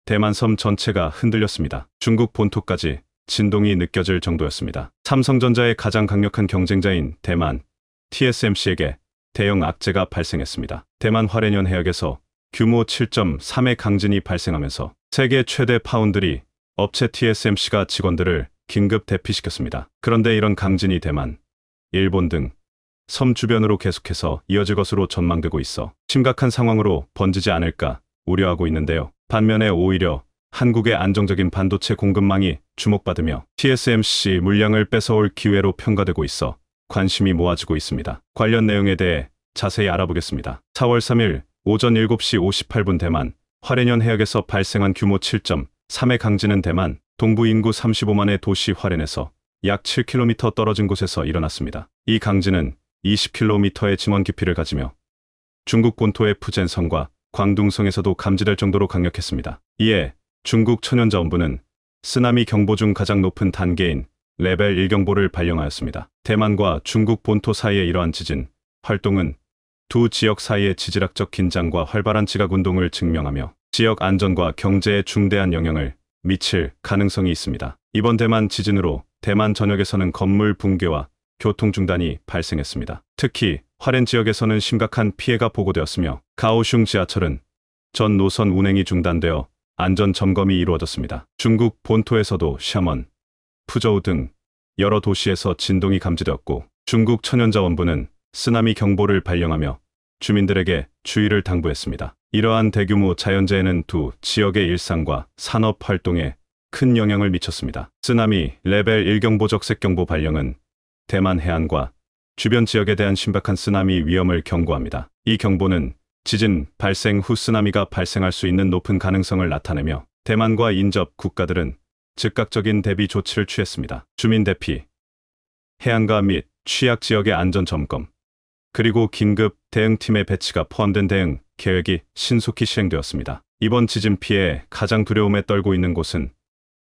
대만 섬 전체가 흔들렸습니다. 중국 본토까지 진동이 느껴질 정도였습니다. 삼성전자의 가장 강력한 경쟁자인 대만 TSMC에게 대형 악재가 발생했습니다. 대만 화롄현 해역에서 규모 7.3의 강진이 발생하면서 세계 최대 파운드리 업체 TSMC가 직원들을 긴급 대피시켰습니다. 그런데 이런 강진이 대만, 일본 등 섬 주변으로 계속해서 이어질 것으로 전망되고 있어 심각한 상황으로 번지지 않을까 우려하고 있는데요. 반면에 오히려 한국의 안정적인 반도체 공급망이 주목받으며 TSMC 물량을 뺏어올 기회로 평가되고 있어 관심이 모아지고 있습니다. 관련 내용에 대해 자세히 알아보겠습니다. 4월 3일 오전 7시 58분 대만 화롄현 해역에서 발생한 규모 7.3의 강진은 대만 동부 인구 35만의 도시 화롄에서 약 7km 떨어진 곳에서 일어났습니다. 이 강진은 20km의 증원 깊이를 가지며 중국 본토의 푸젠성과 광둥성에서도 감지될 정도로 강력했습니다. 이에 중국 천연자원부는 쓰나미 경보 중 가장 높은 단계인 레벨 1경보를 발령하였습니다. 대만과 중국 본토 사이의 이러한 지진 활동은 두 지역 사이의 지질학적 긴장과 활발한 지각운동을 증명하며 지역 안전과 경제에 중대한 영향을 미칠 가능성이 있습니다. 이번 대만 지진으로 대만 전역에서는 건물 붕괴와 교통 중단이 발생했습니다. 특히 화롄 지역에서는 심각한 피해가 보고되었으며 가오슝 지하철은 전 노선 운행이 중단되어 안전 점검이 이루어졌습니다. 중국 본토에서도 샤먼, 푸저우 등 여러 도시에서 진동이 감지되었고 중국 천연자원부는 쓰나미 경보를 발령하며 주민들에게 주의를 당부했습니다. 이러한 대규모 자연재해는 두 지역의 일상과 산업 활동에 큰 영향을 미쳤습니다. 쓰나미 레벨 1경보 적색경보 발령은 대만 해안과 주변 지역에 대한 심각한 쓰나미 위험을 경고합니다. 이 경보는 지진 발생 후 쓰나미가 발생할 수 있는 높은 가능성을 나타내며 대만과 인접 국가들은 즉각적인 대비 조치를 취했습니다. 주민 대피, 해안가 및 취약 지역의 안전 점검, 그리고 긴급 대응팀의 배치가 포함된 대응 계획이 신속히 시행되었습니다. 이번 지진 피해에 가장 두려움에 떨고 있는 곳은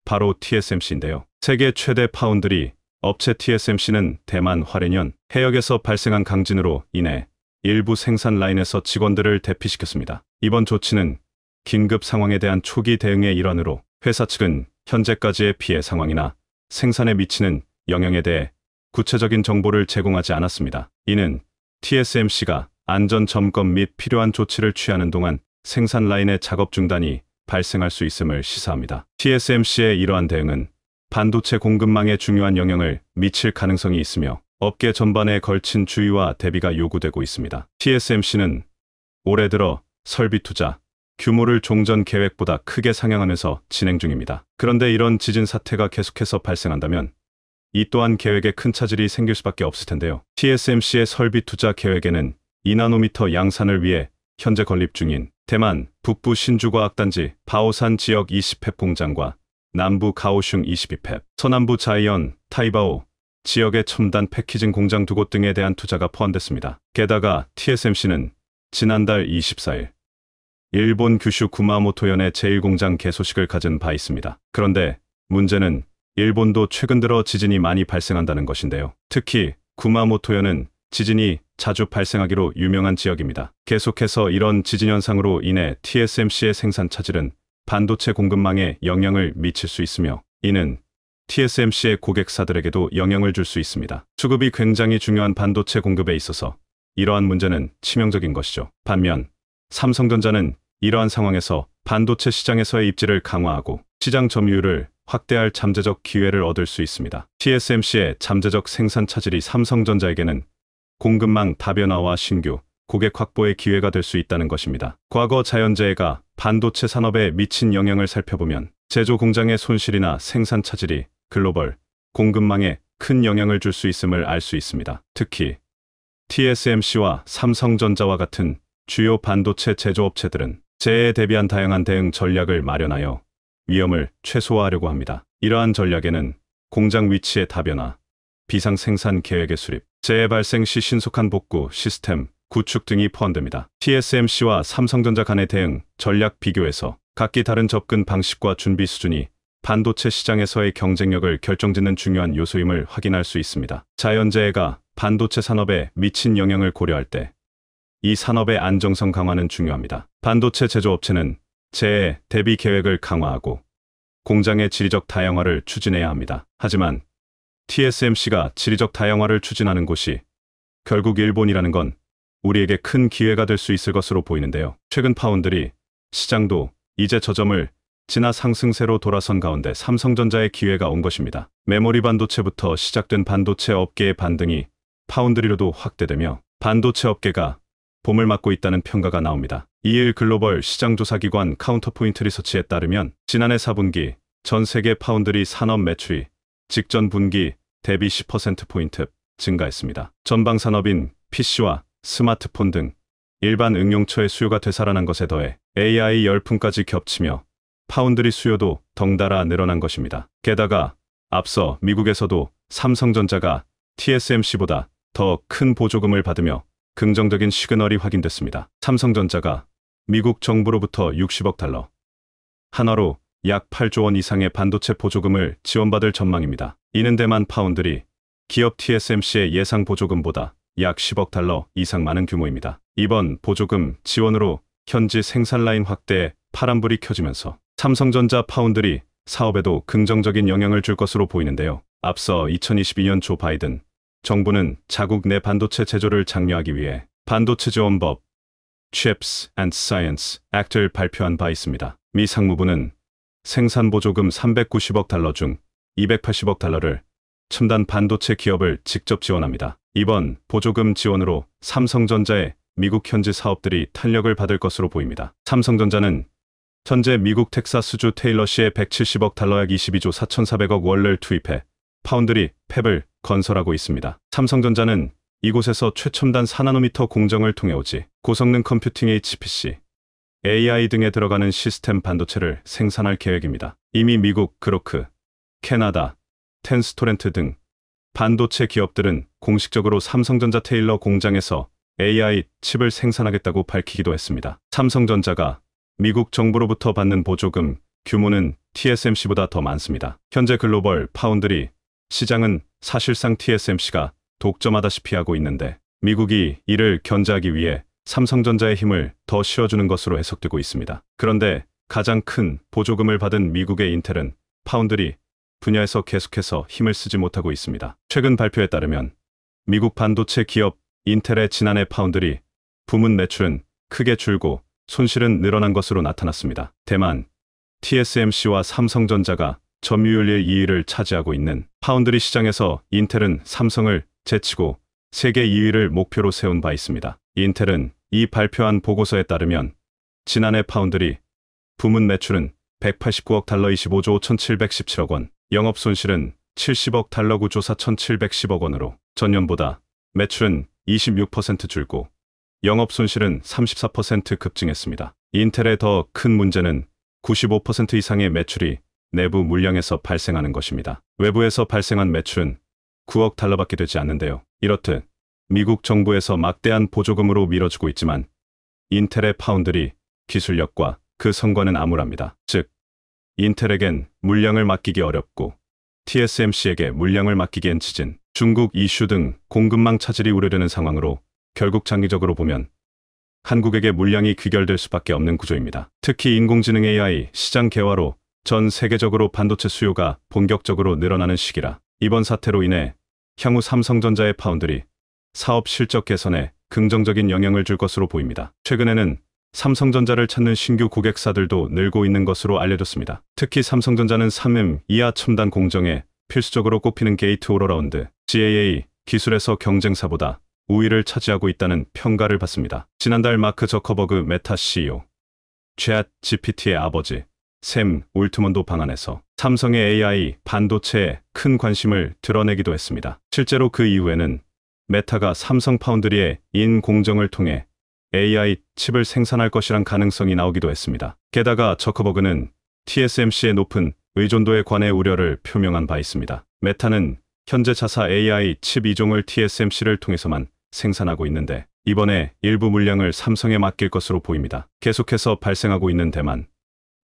바로 TSMC인데요. 세계 최대 파운드리 업체 TSMC는 대만 화롄현 해역에서 발생한 강진으로 인해 일부 생산 라인에서 직원들을 대피시켰습니다. 이번 조치는 긴급 상황에 대한 초기 대응의 일환으로 회사 측은 현재까지의 피해 상황이나 생산에 미치는 영향에 대해 구체적인 정보를 제공하지 않았습니다. 이는 TSMC가 안전 점검 및 필요한 조치를 취하는 동안 생산 라인의 작업 중단이 발생할 수 있음을 시사합니다. TSMC의 이러한 대응은 반도체 공급망에 중요한 영향을 미칠 가능성이 있으며 업계 전반에 걸친 주의와 대비가 요구되고 있습니다. TSMC는 올해 들어 설비 투자 규모를 종전 계획보다 크게 상향하면서 진행 중입니다. 그런데 이런 지진 사태가 계속해서 발생한다면 이 또한 계획에 큰 차질이 생길 수밖에 없을 텐데요. TSMC의 설비 투자 계획에는 2나노미터 양산을 위해 현재 건립 중인 대만 북부 신주과학단지 바오산 지역 20팹 공장과 남부 가오슝 22팹, 서남부 자이언, 타이바오 지역의 첨단 패키징 공장 2곳 등에 대한 투자가 포함됐습니다. 게다가 TSMC는 지난달 24일 일본 규슈 구마모토현의 제1공장 개소식을 가진 바 있습니다. 그런데 문제는 일본도 최근 들어 지진이 많이 발생한다는 것인데요. 특히 구마모토현은 지진이 자주 발생하기로 유명한 지역입니다. 계속해서 이런 지진 현상으로 인해 TSMC의 생산 차질은 반도체 공급망에 영향을 미칠 수 있으며 이는 TSMC의 고객사들에게도 영향을 줄 수 있습니다. 수급이 굉장히 중요한 반도체 공급에 있어서 이러한 문제는 치명적인 것이죠. 반면 삼성전자는 이러한 상황에서 반도체 시장에서의 입지를 강화하고 시장 점유율을 확대할 잠재적 기회를 얻을 수 있습니다. TSMC의 잠재적 생산 차질이 삼성전자에게는 공급망 다변화와 신규 고객 확보의 기회가 될 수 있다는 것입니다. 과거 자연재해가 반도체 산업에 미친 영향을 살펴보면 제조 공장의 손실이나 생산 차질이 글로벌 공급망에 큰 영향을 줄 수 있음을 알 수 있습니다. 특히 TSMC와 삼성전자와 같은 주요 반도체 제조업체들은 재해에 대비한 다양한 대응 전략을 마련하여 위험을 최소화하려고 합니다. 이러한 전략에는 공장 위치의 다변화, 비상 생산 계획의 수립, 재해 발생 시 신속한 복구 시스템 구축 등이 포함됩니다. TSMC와 삼성전자 간의 대응 전략 비교에서 각기 다른 접근 방식과 준비 수준이 반도체 시장에서의 경쟁력을 결정짓는 중요한 요소임을 확인할 수 있습니다. 자연재해가 반도체 산업에 미친 영향을 고려할 때 이 산업의 안정성 강화는 중요합니다. 반도체 제조업체는 재해 대비 계획을 강화하고 공장의 지리적 다양화를 추진해야 합니다. 하지만 TSMC가 지리적 다양화를 추진하는 곳이 결국 일본이라는 건 우리에게 큰 기회가 될 수 있을 것으로 보이는데요. 최근 파운드리 시장도 이제 저점을 지나 상승세로 돌아선 가운데 삼성전자의 기회가 온 것입니다. 메모리 반도체부터 시작된 반도체 업계의 반등이 파운드리로도 확대되며 반도체 업계가 봄을 맞고 있다는 평가가 나옵니다. 2일 글로벌 시장조사기관 카운터포인트 리서치에 따르면 지난해 4분기 전 세계 파운드리 산업 매출이 직전 분기 대비 10%포인트 증가했습니다. 전방 산업인 PC와 스마트폰 등 일반 응용처의 수요가 되살아난 것에 더해 AI 열풍까지 겹치며 파운드리 수요도 덩달아 늘어난 것입니다. 게다가 앞서 미국에서도 삼성전자가 TSMC보다 더 큰 보조금을 받으며 긍정적인 시그널이 확인됐습니다. 삼성전자가 미국 정부로부터 60억 달러, 한화로 약 8조 원 이상의 반도체 보조금을 지원받을 전망입니다. 이는 대만 파운드리 기업 TSMC의 예상 보조금보다 약 10억 달러 이상 많은 규모입니다. 이번 보조금 지원으로 현지 생산 라인 확대에 파란불이 켜지면서 삼성전자 파운드리 사업에도 긍정적인 영향을 줄 것으로 보이는데요. 앞서 2022년 조 바이든 정부는 자국 내 반도체 제조를 장려하기 위해 반도체 지원법 Chips and Science Act를 발표한 바 있습니다. 미 상무부는 생산 보조금 390억 달러 중 280억 달러를 첨단 반도체 기업을 직접 지원합니다. 이번 보조금 지원으로 삼성전자의 미국 현지 사업들이 탄력을 받을 것으로 보입니다. 삼성전자는 현재 미국 텍사스주 테일러시에 170억 달러 약 22조 4,400억 원을 투입해 파운드리 팹을 건설하고 있습니다. 삼성전자는 이곳에서 최첨단 4나노미터 공정을 통해 오지 고성능 컴퓨팅 HPC, AI 등에 들어가는 시스템 반도체를 생산할 계획입니다. 이미 미국 그로크, 캐나다, 텐스토렌트 등 반도체 기업들은 공식적으로 삼성전자 테일러 공장에서 AI 칩을 생산하겠다고 밝히기도 했습니다. 삼성전자가 미국 정부로부터 받는 보조금 규모는 TSMC보다 더 많습니다. 현재 글로벌 파운드리 시장은 사실상 TSMC가 독점하다시피 하고 있는데 미국이 이를 견제하기 위해 삼성전자의 힘을 더 실어주는 것으로 해석되고 있습니다. 그런데 가장 큰 보조금을 받은 미국의 인텔은 파운드리 분야에서 계속해서 힘을 쓰지 못하고 있습니다. 최근 발표에 따르면 미국 반도체 기업 인텔의 지난해 파운드리 부문 매출은 크게 줄고 손실은 늘어난 것으로 나타났습니다. 대만 TSMC와 삼성전자가 점유율 2위를 차지하고 있는 파운드리 시장에서 인텔은 삼성을 제치고 세계 2위를 목표로 세운 바 있습니다. 인텔은 이 발표한 보고서에 따르면 지난해 파운드리 부문 매출은 189억 달러 25조 5,717억 원, 영업 손실은 70억 달러 9조 4,710억 원으로 전년보다 매출은 26% 줄고 영업 손실은 34% 급증했습니다. 인텔의 더 큰 문제는 95% 이상의 매출이 내부 물량에서 발생하는 것입니다. 외부에서 발생한 매출은 9억 달러밖에 되지 않는데요. 이렇듯 미국 정부에서 막대한 보조금으로 밀어주고 있지만 인텔의 파운드리 기술력과 그 성과는 암울합니다. 즉, 인텔에겐 물량을 맡기기 어렵고 TSMC에게 물량을 맡기기엔 지진, 중국 이슈 등 공급망 차질이 우려되는 상황으로 결국 장기적으로 보면 한국에게 물량이 귀결될 수밖에 없는 구조입니다. 특히 인공지능 AI 시장 개화로 전 세계적으로 반도체 수요가 본격적으로 늘어나는 시기라 이번 사태로 인해 향후 삼성전자의 파운드리 사업 실적 개선에 긍정적인 영향을 줄 것으로 보입니다. 최근에는 삼성전자를 찾는 신규 고객사들도 늘고 있는 것으로 알려졌습니다. 특히 삼성전자는 3M 이하 첨단 공정에 필수적으로 꼽히는 게이트 올어라운드 GAA 기술에서 경쟁사보다 우위를 차지하고 있다는 평가를 받습니다. 지난달 마크 저커버그 메타 CEO, 챗 GPT의 아버지 샘 올트먼도 방한에서 삼성의 AI 반도체에 큰 관심을 드러내기도 했습니다. 실제로 그 이후에는 메타가 삼성 파운드리의 인공정을 통해 AI 칩을 생산할 것이란 가능성이 나오기도 했습니다. 게다가 저커버그는 TSMC의 높은 의존도에 관해 우려를 표명한 바 있습니다. 메타는 현재 자사 AI 칩 2종을 TSMC를 통해서만 생산하고 있는데 이번에 일부 물량을 삼성에 맡길 것으로 보입니다. 계속해서 발생하고 있는 대만,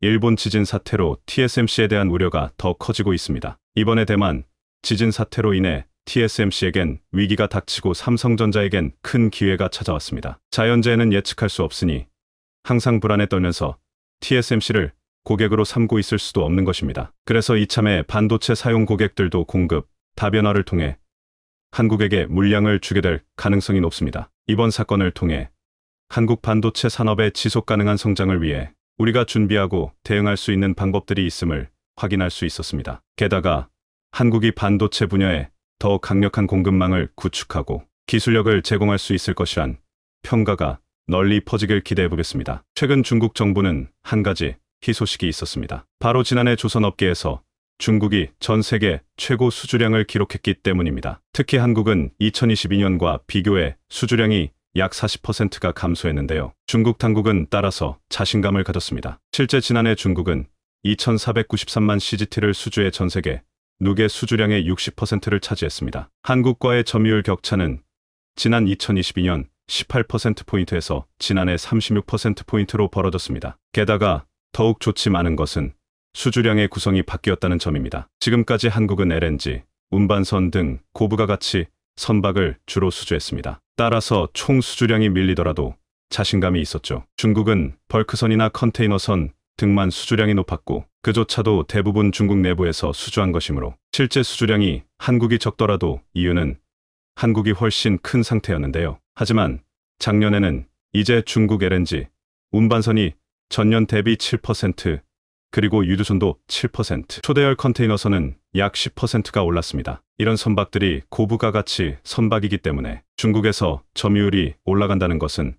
일본 지진 사태로 TSMC에 대한 우려가 더 커지고 있습니다. 이번에 대만 지진 사태로 인해 TSMC에겐 위기가 닥치고 삼성전자에겐 큰 기회가 찾아왔습니다. 자연재해는 예측할 수 없으니 항상 불안에 떨면서 TSMC를 고객으로 삼고 있을 수도 없는 것입니다. 그래서 이참에 반도체 사용 고객들도 공급 다변화를 통해 한국에게 물량을 주게 될 가능성이 높습니다. 이번 사건을 통해 한국 반도체 산업의 지속 가능한 성장을 위해 우리가 준비하고 대응할 수 있는 방법들이 있음을 확인할 수 있었습니다. 게다가 한국이 반도체 분야에 더 강력한 공급망을 구축하고 기술력을 제공할 수 있을 것이란 평가가 널리 퍼지길 기대해 보겠습니다. 최근 중국 정부는 한 가지 희소식이 있었습니다. 바로 지난해 조선업계에서 중국이 전 세계 최고 수주량을 기록했기 때문입니다. 특히 한국은 2022년과 비교해 수주량이 약 40%가 감소했는데요. 중국 당국은 따라서 자신감을 가졌습니다. 실제 지난해 중국은 2,493만 CGT를 수주해 전 세계 누계 수주량의 60%를 차지했습니다. 한국과의 점유율 격차는 지난 2022년 18%포인트에서 지난해 36%포인트로 벌어졌습니다. 게다가 더욱 좋지 않은 것은 수주량의 구성이 바뀌었다는 점입니다. 지금까지 한국은 LNG, 운반선 등 고부가 가치 선박을 주로 수주했습니다. 따라서 총 수주량이 밀리더라도 자신감이 있었죠. 중국은 벌크선이나 컨테이너선 등만 수주량이 높았고 그조차도 대부분 중국 내부에서 수주한 것이므로 실제 수주량이 한국이 적더라도 이유는 한국이 훨씬 큰 상태였는데요. 하지만 작년에는 이제 중국 LNG, 운반선이 전년 대비 7%, 그리고 유조선도 7%, 초대열 컨테이너선은 약 10%가 올랐습니다. 이런 선박들이 고부가 가치 선박이기 때문에 중국에서 점유율이 올라간다는 것은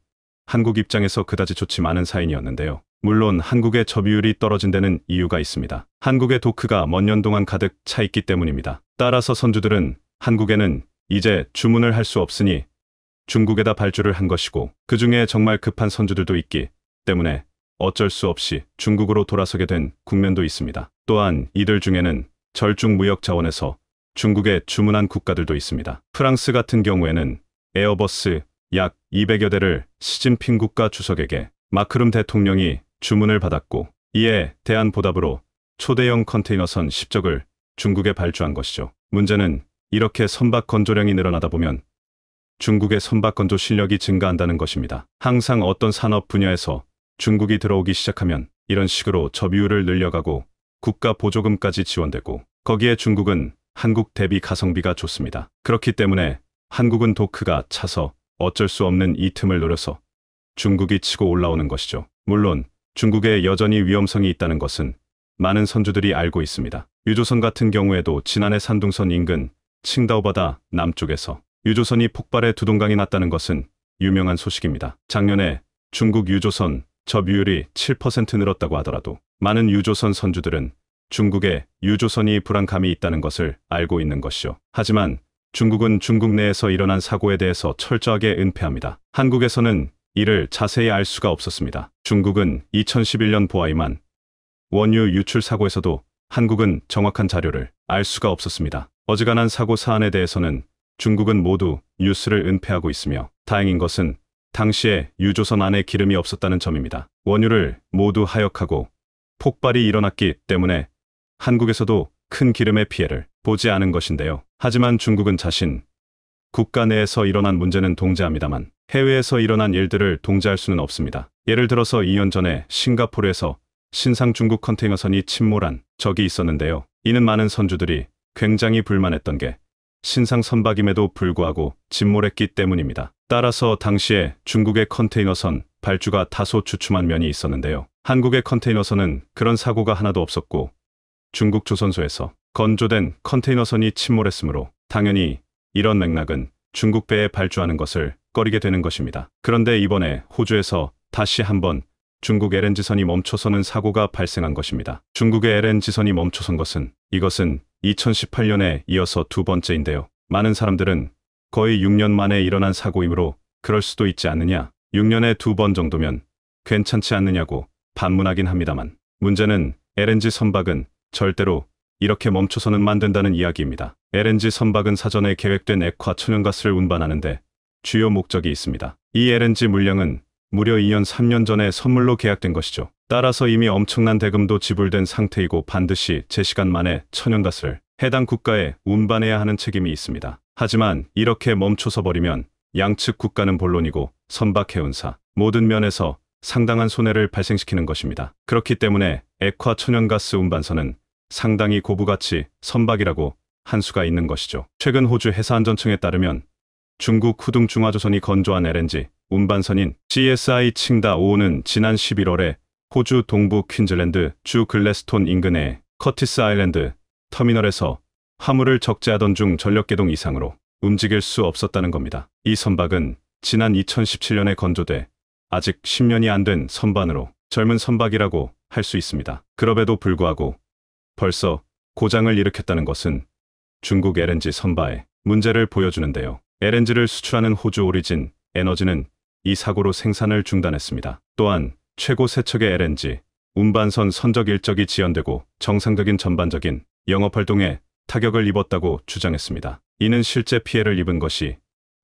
한국 입장에서 그다지 좋지 않은 사인이었는데요. 물론 한국의 점유율이 떨어진 데는 이유가 있습니다. 한국의 도크가 몇 년 동안 가득 차 있기 때문입니다. 따라서 선주들은 한국에는 이제 주문을 할 수 없으니 중국에다 발주를 한 것이고 그 중에 정말 급한 선주들도 있기 때문에 어쩔 수 없이 중국으로 돌아서게 된 국면도 있습니다. 또한 이들 중에는 절중 무역 자원에서 중국에 주문한 국가들도 있습니다. 프랑스 같은 경우에는 에어버스 약 200여 대를 시진핑 국가 주석에게 마크룸 대통령이 주문을 받았고 이에 대한 보답으로 초대형 컨테이너선 10척을 중국에 발주한 것이죠. 문제는 이렇게 선박 건조량이 늘어나다 보면 중국의 선박 건조 실력이 증가한다는 것입니다. 항상 어떤 산업 분야에서 중국이 들어오기 시작하면 이런 식으로 점유율을 늘려가고 국가 보조금까지 지원되고 거기에 중국은 한국 대비 가성비가 좋습니다. 그렇기 때문에 한국은 도크가 차서 어쩔 수 없는 이 틈을 노려서 중국이 치고 올라오는 것이죠. 물론 중국에 여전히 위험성이 있다는 것은 많은 선주들이 알고 있습니다. 유조선 같은 경우에도 지난해 산둥선 인근 칭다오 바다 남쪽에서 유조선이 폭발해 두동강이 났다는 것은 유명한 소식입니다. 작년에 중국 유조선 점유율이 7% 늘었다고 하더라도 많은 유조선 선주들은 중국에 유조선이 불안감이 있다는 것을 알고 있는 것이죠. 하지만 중국은 중국 내에서 일어난 사고에 대해서 철저하게 은폐합니다. 한국에서는 이를 자세히 알 수가 없었습니다. 중국은 2011년 보아이만 원유 유출 사고에서도 한국은 정확한 자료를 알 수가 없었습니다. 어지간한 사고 사안에 대해서는 중국은 모두 뉴스를 은폐하고 있으며 다행인 것은 당시에 유조선 안에 기름이 없었다는 점입니다. 원유를 모두 하역하고 폭발이 일어났기 때문에 한국에서도 큰 기름의 피해를 보지 않은 것인데요. 하지만 중국은 자신 국가 내에서 일어난 문제는 동제합니다만 해외에서 일어난 일들을 동제할 수는 없습니다. 예를 들어서 2년 전에 싱가포르에서 신상 중국 컨테이너선이 침몰한 적이 있었는데요. 이는 많은 선주들이 굉장히 불만했던 게 신상 선박임에도 불구하고 침몰했기 때문입니다. 따라서 당시에 중국의 컨테이너선 발주가 다소 주춤한 면이 있었는데요. 한국의 컨테이너선은 그런 사고가 하나도 없었고 중국 조선소에서 건조된 컨테이너선이 침몰했으므로 당연히 이런 맥락은 중국 배에 발주하는 것을 꺼리게 되는 것입니다. 그런데 이번에 호주에서 다시 한번 중국 LNG선이 멈춰서는 사고가 발생한 것입니다. 중국의 LNG선이 멈춰선 것은 이것은 2018년에 이어서 두 번째인데요. 많은 사람들은 거의 6년 만에 일어난 사고이므로 그럴 수도 있지 않느냐, 6년에 2번 정도면 괜찮지 않느냐고 반문하긴 합니다만 문제는 LNG 선박은 절대로 이렇게 멈춰서는 안 된다는 이야기입니다. LNG 선박은 사전에 계획된 액화 천연가스를 운반하는데 주요 목적이 있습니다. 이 LNG 물량은 무려 2년 3년 전에 선물로 계약된 것이죠. 따라서 이미 엄청난 대금도 지불된 상태이고 반드시 제 시간 만에 천연가스를 해당 국가에 운반해야 하는 책임이 있습니다. 하지만 이렇게 멈춰서 버리면 양측 국가는 본론이고 선박 해운사 모든 면에서 상당한 손해를 발생시키는 것입니다. 그렇기 때문에 액화 천연가스 운반선은 상당히 고부가치 선박이라고 한 수가 있는 것이죠. 최근 호주 해사안전청에 따르면 중국 후둥 중화조선이 건조한 LNG 운반선인 CSI 칭다 5호는 지난 11월에 호주 동부 퀸즐랜드 주 글래스톤 인근의 커티스 아일랜드 터미널에서 화물을 적재하던 중 전력계동 이상으로 움직일 수 없었다는 겁니다. 이 선박은 지난 2017년에 건조돼 아직 10년이 안 된 선반으로 젊은 선박이라고 할 수 있습니다. 그럼에도 불구하고 벌써 고장을 일으켰다는 것은 중국 LNG 선바의 문제를 보여주는데요. LNG를 수출하는 호주 오리진 에너지는 이 사고로 생산을 중단했습니다. 또한 최고 세척의 LNG 운반선 선적 일정이 지연되고 정상적인 전반적인 영업활동에 타격을 입었다고 주장했습니다. 이는 실제 피해를 입은 것이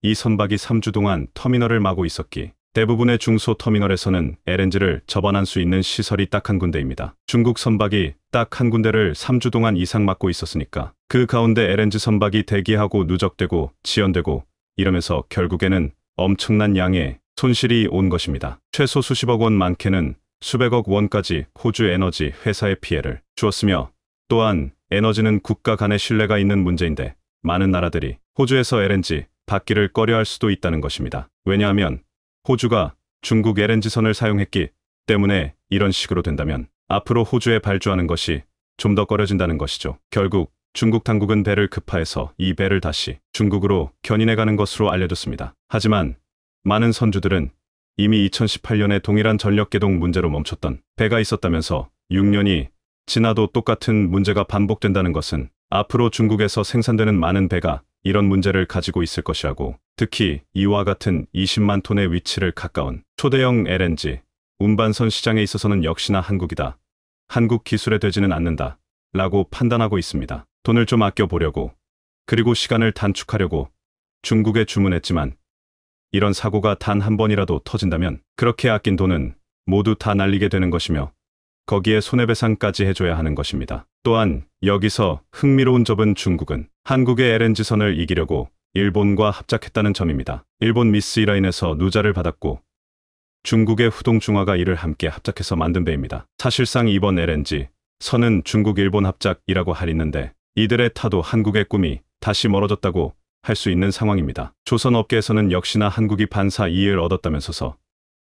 이 선박이 3주 동안 터미널을 마고 있었기, 대부분의 중소 터미널에서는 LNG를 접안할 수 있는 시설이 딱 한 군데입니다. 중국 선박이 딱 한 군데를 3주 동안 이상 막고 있었으니까 그 가운데 LNG 선박이 대기하고 누적되고 지연되고 이러면서 결국에는 엄청난 양의 손실이 온 것입니다. 최소 수십억 원, 많게는 수백억 원까지 호주 에너지 회사에 피해를 주었으며, 또한 에너지는 국가 간의 신뢰가 있는 문제인데 많은 나라들이 호주에서 LNG 받기를 꺼려할 수도 있다는 것입니다. 왜냐하면 호주가 중국 LNG선을 사용했기 때문에 이런 식으로 된다면 앞으로 호주에 발주하는 것이 좀 더 꺼려진다는 것이죠. 결국 중국 당국은 배를 급파해서 이 배를 다시 중국으로 견인해가는 것으로 알려졌습니다. 하지만 많은 선주들은 이미 2018년에 동일한 전력계동 문제로 멈췄던 배가 있었다면서 6년이 지나도 똑같은 문제가 반복된다는 것은 앞으로 중국에서 생산되는 많은 배가 이런 문제를 가지고 있을 것이라고, 특히 이와 같은 20만 톤의 위치를 가까운 초대형 LNG 운반선 시장에 있어서는 역시나 한국이다, 한국 기술에 되지는 않는다 라고 판단하고 있습니다. 돈을 좀 아껴보려고, 그리고 시간을 단축하려고 중국에 주문했지만 이런 사고가 단 한 번이라도 터진다면 그렇게 아낀 돈은 모두 다 날리게 되는 것이며 거기에 손해배상까지 해줘야 하는 것입니다. 또한 여기서 흥미로운 점은 중국은 한국의 LNG선을 이기려고 일본과 합작했다는 점입니다. 일본 미스이라인에서 누자를 받았고 중국의 후동중화가 이를 함께 합작해서 만든 배입니다. 사실상 이번 LNG 선은 중국 일본 합작이라고 하리는데 이들의 타도 한국의 꿈이 다시 멀어졌다고 할 수 있는 상황입니다. 조선업계에서는 역시나 한국이 반사 이익을 얻었다면서서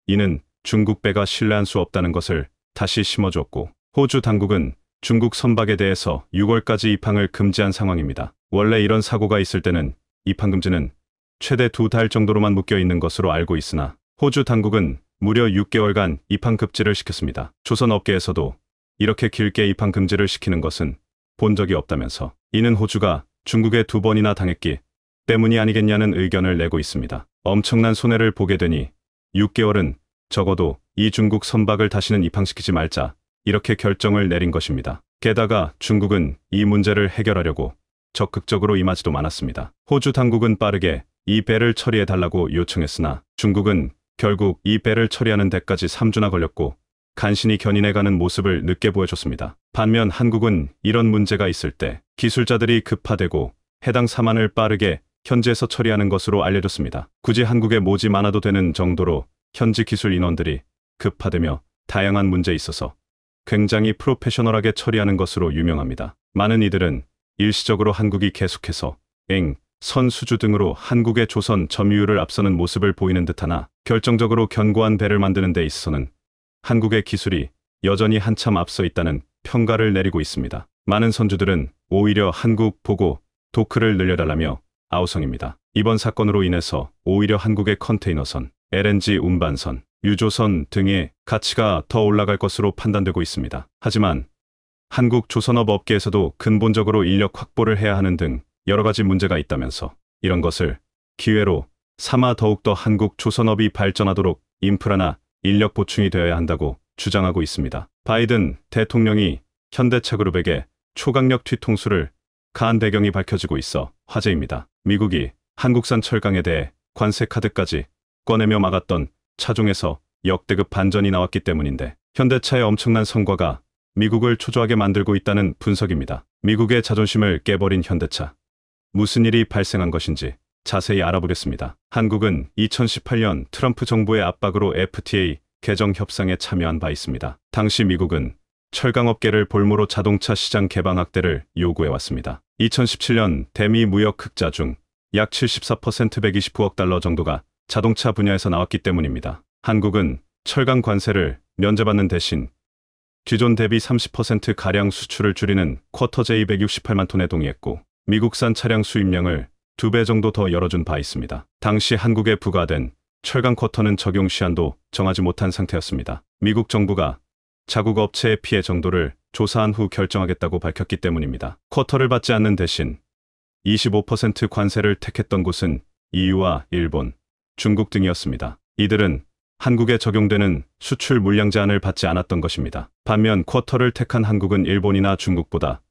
이는 중국 배가 신뢰할 수 없다는 것을 다시 심어주었고, 호주 당국은 중국 선박에 대해서 6월까지 입항을 금지한 상황입니다. 원래 이런 사고가 있을 때는 입항 금지는 최대 2달 정도로만 묶여 있는 것으로 알고 있으나 호주 당국은 무려 6개월간 입항 금지를 시켰습니다. 조선업계에서도 이렇게 길게 입항 금지를 시키는 것은 본 적이 없다면서 이는 호주가 중국에 2번이나 당했기 때문이 아니겠냐는 의견을 내고 있습니다. 엄청난 손해를 보게 되니 6개월은 적어도 이 중국 선박을 다시는 입항시키지 말자, 이렇게 결정을 내린 것입니다. 게다가 중국은 이 문제를 해결하려고 적극적으로 임하지도 않았습니다. 호주 당국은 빠르게 이 배를 처리해달라고 요청했으나 중국은 결국 이 배를 처리하는 데까지 3주나 걸렸고 간신히 견인해가는 모습을 늦게 보여줬습니다. 반면 한국은 이런 문제가 있을 때 기술자들이 급파되고 해당 사안을 빠르게 현지에서 처리하는 것으로 알려졌습니다. 굳이 한국에 모집 않아도 되는 정도로 현지 기술 인원들이 급파되며 다양한 문제에 있어서 굉장히 프로페셔널하게 처리하는 것으로 유명합니다. 많은 이들은 일시적으로 한국이 계속해서 선수주 등으로 한국의 조선 점유율을 앞서는 모습을 보이는 듯하나 결정적으로 견고한 배를 만드는 데 있어서는 한국의 기술이 여전히 한참 앞서 있다는 평가를 내리고 있습니다. 많은 선주들은 오히려 한국 보고 도크를 늘려달라며 아우성입니다. 이번 사건으로 인해서 오히려 한국의 컨테이너선, LNG 운반선, 유조선 등의 가치가 더 올라갈 것으로 판단되고 있습니다. 하지만 한국 조선업 업계에서도 근본적으로 인력 확보를 해야 하는 등 여러 가지 문제가 있다면서 이런 것을 기회로 삼아 더욱더 한국 조선업이 발전하도록 인프라나 인력 보충이 되어야 한다고 주장하고 있습니다. 바이든 대통령이 현대차그룹에게 초강력 뒤통수를 가한 배경이 밝혀지고 있어 화제입니다. 미국이 한국산 철강에 대해 관세 카드까지 꺼내며 막았던 차종에서 역대급 반전이 나왔기 때문인데 현대차의 엄청난 성과가 미국을 초조하게 만들고 있다는 분석입니다. 미국의 자존심을 깨버린 현대차. 무슨 일이 발생한 것인지 자세히 알아보겠습니다. 한국은 2018년 트럼프 정부의 압박으로 FTA 개정 협상에 참여한 바 있습니다. 당시 미국은 철강업계를 볼모로 자동차 시장 개방 확대를 요구해왔습니다. 2017년 대미 무역 흑자 중 약 74% 129억 달러 정도가 자동차 분야에서 나왔기 때문입니다. 한국은 철강 관세를 면제받는 대신 기존 대비 30%가량 수출을 줄이는 쿼터 J268만 톤에 동의했고 미국산 차량 수입량을 2배 정도 더 열어준 바 있습니다. 당시 한국에 부과된 철강 쿼터는 적용 시한도 정하지 못한 상태였습니다. 미국 정부가 자국 업체의 피해 정도를 조사한 후 결정하겠다고 밝혔기 때문입니다. 쿼터를 받지 않는 대신 25% 관세를 택했던 곳은 EU와 일본, 중국 등이었습니다. 이들은 한국에 적용되는 수출 물량 제한을 받지 않았던 것입니다. 반면 쿼터를 택한 한국은 일본이나 중국보다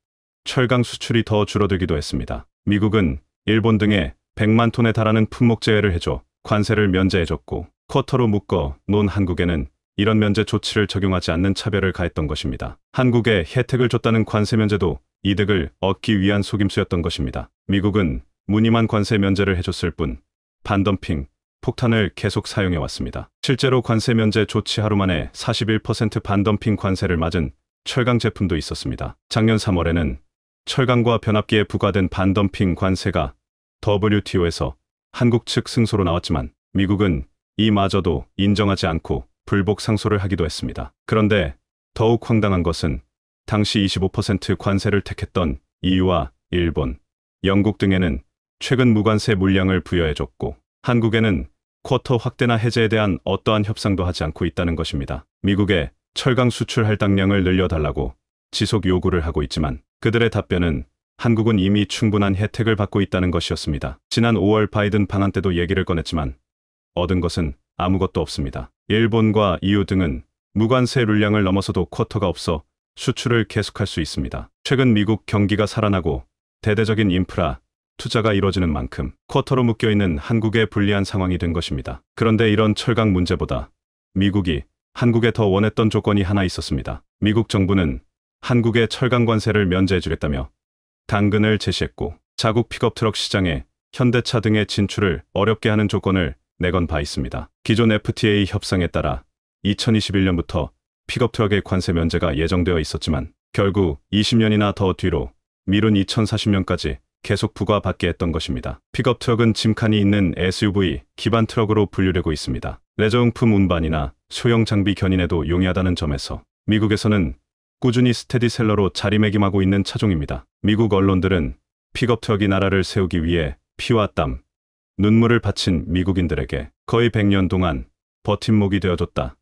철강 수출이 더 줄어들기도 했습니다. 미국은 일본 등에 100만 톤에 달하는 품목 제외를 해줘 관세를 면제해줬고 쿼터로 묶어 놓은 한국에는 이런 면제 조치를 적용하지 않는 차별을 가했던 것입니다. 한국에 혜택을 줬다는 관세 면제도 이득을 얻기 위한 속임수였던 것입니다. 미국은 무늬만 관세 면제를 해줬을 뿐 반덤핑, 폭탄을 계속 사용해왔습니다. 실제로 관세 면제 조치 하루 만에 41% 반덤핑 관세를 맞은 철강 제품도 있었습니다. 작년 3월에는 철강과 변압기에 부과된 반덤핑 관세가 WTO에서 한국 측 승소로 나왔지만 미국은 이마저도 인정하지 않고 불복 상소를 하기도 했습니다. 그런데 더욱 황당한 것은 당시 25% 관세를 택했던 EU와 일본, 영국 등에는 최근 무관세 물량을 부여해줬고 한국에는 쿼터 확대나 해제에 대한 어떠한 협상도 하지 않고 있다는 것입니다. 미국에 철강 수출 할당량을 늘려달라고 지속 요구를 하고 있지만 그들의 답변은 한국은 이미 충분한 혜택을 받고 있다는 것이었습니다. 지난 5월 바이든 방한 때도 얘기를 꺼냈지만 얻은 것은 아무것도 없습니다. 일본과 EU 등은 무관세 물량을 넘어서도 쿼터가 없어 수출을 계속할 수 있습니다. 최근 미국 경기가 살아나고 대대적인 인프라 투자가 이뤄지는 만큼 쿼터로 묶여있는 한국에 불리한 상황이 된 것입니다. 그런데 이런 철강 문제보다 미국이 한국에 더 원했던 조건이 하나 있었습니다. 미국 정부는 한국의 철강 관세를 면제해주겠다며 당근을 제시했고 자국 픽업 트럭 시장에 현대차 등의 진출을 어렵게 하는 조건을 내건 바 있습니다. 기존 FTA 협상에 따라 2021년부터 픽업 트럭의 관세 면제가 예정되어 있었지만 결국 20년이나 더 뒤로 미룬 2040년까지 계속 부과받게 했던 것입니다. 픽업 트럭은 짐칸이 있는 SUV 기반 트럭으로 분류되고 있습니다. 레저용품 운반이나 소형 장비 견인에도 용이하다는 점에서 미국에서는 꾸준히 스테디셀러로 자리매김하고 있는 차종입니다. 미국 언론들은 픽업 트럭이 나라를 세우기 위해 피와 땀, 눈물을 바친 미국인들에게 거의 100년 동안 버팀목이 되어줬다는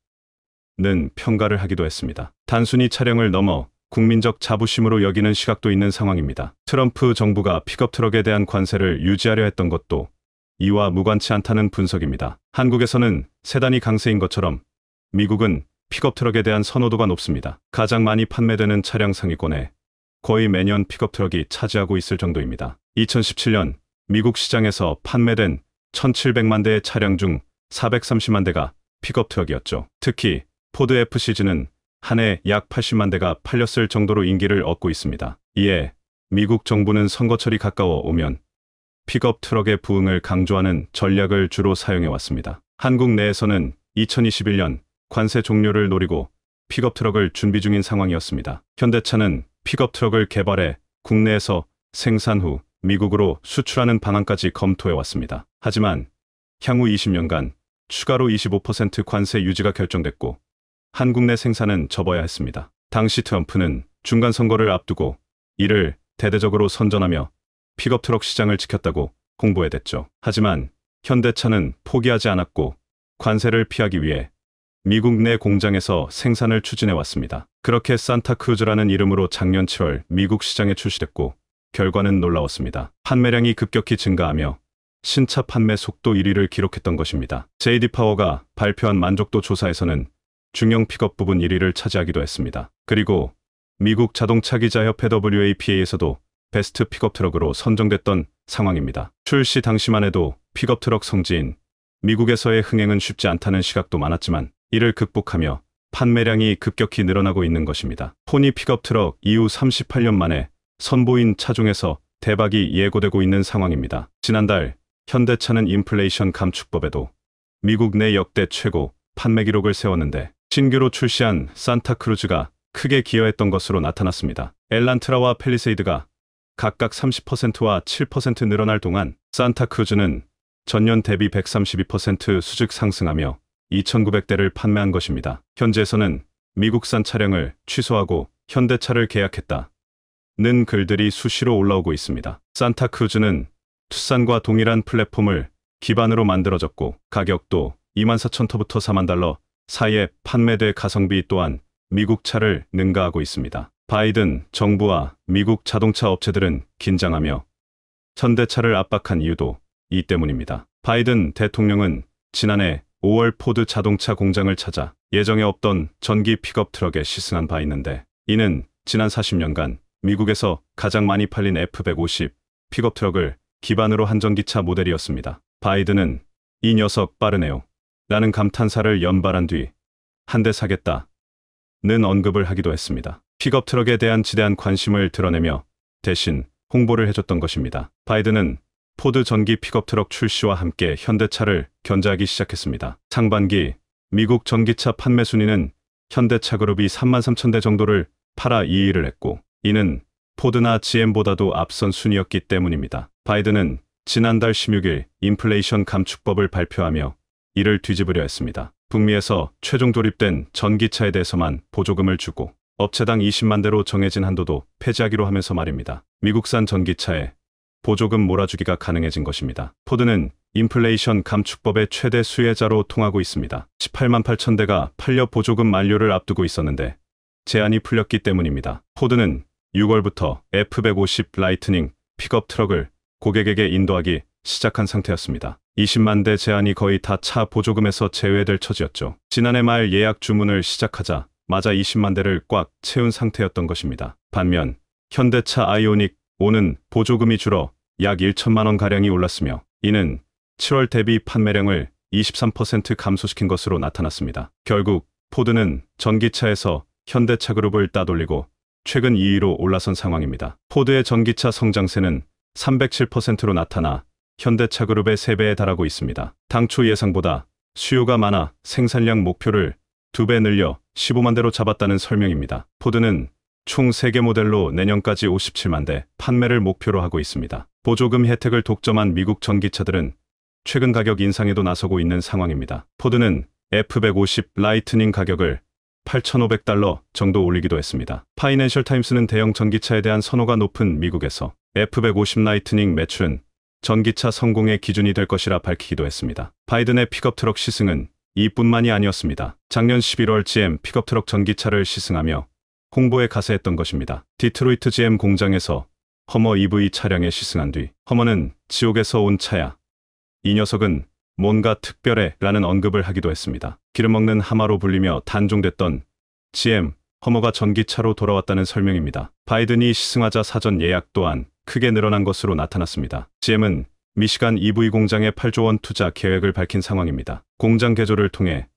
평가를 하기도 했습니다. 단순히 차량을 넘어 국민적 자부심으로 여기는 시각도 있는 상황입니다. 트럼프 정부가 픽업 트럭에 대한 관세를 유지하려 했던 것도 이와 무관치 않다는 분석입니다. 한국에서는 세단이 강세인 것처럼 미국은 픽업 트럭에 대한 선호도가 높습니다. 가장 많이 판매되는 차량 상위권에 거의 매년 픽업 트럭이 차지하고 있을 정도입니다. 2017년 미국 시장에서 판매된 1,700만 대의 차량 중 430만 대가 픽업 트럭이었죠. 특히 포드 FCG는 한 해 약 80만 대가 팔렸을 정도로 인기를 얻고 있습니다. 이에 미국 정부는 선거철이 가까워 오면 픽업 트럭의 부흥을 강조하는 전략을 주로 사용해왔습니다. 한국 내에서는 2021년 관세 종료를 노리고 픽업 트럭을 준비 중인 상황이었습니다. 현대차는 픽업 트럭을 개발해 국내에서 생산 후 미국으로 수출하는 방안까지 검토해왔습니다. 하지만 향후 20년간 추가로 25% 관세 유지가 결정됐고 한국 내 생산은 접어야 했습니다. 당시 트럼프는 중간 선거를 앞두고 이를 대대적으로 선전하며 픽업 트럭 시장을 지켰다고 홍보해댔죠. 하지만 현대차는 포기하지 않았고 관세를 피하기 위해 미국 내 공장에서 생산을 추진해왔습니다. 그렇게 산타크루즈라는 이름으로 작년 7월 미국 시장에 출시됐고 결과는 놀라웠습니다. 판매량이 급격히 증가하며 신차 판매 속도 1위를 기록했던 것입니다. JD 파워가 발표한 만족도 조사에서는 중형 픽업 부분 1위를 차지하기도 했습니다. 그리고 미국 자동차 기자협회 WAPA에서도 베스트 픽업 트럭으로 선정됐던 상황입니다. 출시 당시만 해도 픽업 트럭 성지인 미국에서의 흥행은 쉽지 않다는 시각도 많았지만 이를 극복하며 판매량이 급격히 늘어나고 있는 것입니다. 포니 픽업 트럭 이후 38년 만에 선보인 차종에서 대박이 예고되고 있는 상황입니다. 지난달 현대차는 인플레이션 감축법에도 미국 내 역대 최고 판매 기록을 세웠는데 신규로 출시한 산타크루즈가 크게 기여했던 것으로 나타났습니다. 엘란트라와 팰리세이드가 각각 30%와 7% 늘어날 동안 산타크루즈는 전년 대비 132% 수직 상승하며 2,900대를 판매한 것입니다. 현지에서는 미국산 차량을 취소하고 현대차를 계약했다 는 글들이 수시로 올라오고 있습니다. 산타크루즈는 투싼과 동일한 플랫폼을 기반으로 만들어졌고 가격도 24,000터부터 4만 달러 사이에 판매돼 가성비 또한 미국 차를 능가하고 있습니다. 바이든 정부와 미국 자동차 업체들은 긴장하며 현대차를 압박한 이유도 이 때문입니다. 바이든 대통령은 지난해 5월 포드 자동차 공장을 찾아 예정에 없던 전기 픽업 트럭에 시승한 바 있는데 이는 지난 40년간 미국에서 가장 많이 팔린 F150 픽업 트럭을 기반으로 한 전기차 모델이었습니다. 바이든은 이 녀석 빠르네요 라는 감탄사를 연발한 뒤 한 대 사겠다 는 언급을 하기도 했습니다. 픽업 트럭에 대한 지대한 관심을 드러내며 대신 홍보를 해줬던 것입니다. 바이든은 포드 전기 픽업 트럭 출시와 함께 현대차를 견제하기 시작했습니다. 상반기 미국 전기차 판매 순위는 현대차 그룹이 33,000대 정도를 팔아 2위를 했고 이는 포드나 GM보다도 앞선 순위였기 때문입니다. 바이든은 지난달 16일 인플레이션 감축법을 발표하며 이를 뒤집으려 했습니다. 북미에서 최종 도입된 전기차에 대해서만 보조금을 주고 업체당 20만 대로 정해진 한도도 폐지하기로 하면서 말입니다. 미국산 전기차에 보조금 몰아주기가 가능해진 것입니다. 포드는 인플레이션 감축법의 최대 수혜자로 통하고 있습니다. 18만 8천 대가 팔려 보조금 만료를 앞두고 있었는데 제한이 풀렸기 때문입니다. 포드는 6월부터 F150 라이트닝 픽업 트럭을 고객에게 인도하기 시작한 상태였습니다. 20만 대 제한이 거의 다 차 보조금에서 제외될 처지였죠. 지난해 말 예약 주문을 시작하자 마자 20만 대를 꽉 채운 상태였던 것입니다. 반면 현대차 아이오닉 5는 보조금이 줄어 약 1천만 원가량이 올랐으며 이는 7월 대비 판매량을 23% 감소시킨 것으로 나타났습니다. 결국 포드는 전기차에서 현대차 그룹을 따돌리고 최근 2위로 올라선 상황입니다. 포드의 전기차 성장세는 307%로 나타나 현대차 그룹의 3배에 달하고 있습니다. 당초 예상보다 수요가 많아 생산량 목표를 2배 늘려 15만 대로 잡았다는 설명입니다. 포드는 총 3개 모델로 내년까지 57만 대 판매를 목표로 하고 있습니다. 보조금 혜택을 독점한 미국 전기차들은 최근 가격 인상에도 나서고 있는 상황입니다. 포드는 F150 라이트닝 가격을 8,500달러 정도 올리기도 했습니다. 파이낸셜 타임스는 대형 전기차에 대한 선호가 높은 미국에서 F150 라이트닝 매출은 전기차 성공의 기준이 될 것이라 밝히기도 했습니다. 바이든의 픽업 트럭 시승은 이뿐만이 아니었습니다. 작년 11월 GM 픽업 트럭 전기차를 시승하며 홍보에 가세했던 것입니다. 디트로이트 GM 공장에서 허머 EV 차량에 시승한 뒤 허머는 지옥에서 온 차야. 이 녀석은 뭔가 특별해 라는 언급을 하기도 했습니다. 기름 먹는 하마로 불리며 단종됐던 GM 허머가 전기차로 돌아왔다는 설명입니다. 바이든이 시승하자 사전 예약 또한 크게 늘어난 것으로 나타났습니다. GM은 미시간 EV 공장에 8조 원 투자 계획을 밝힌 상황입니다. 공장 개조를 통해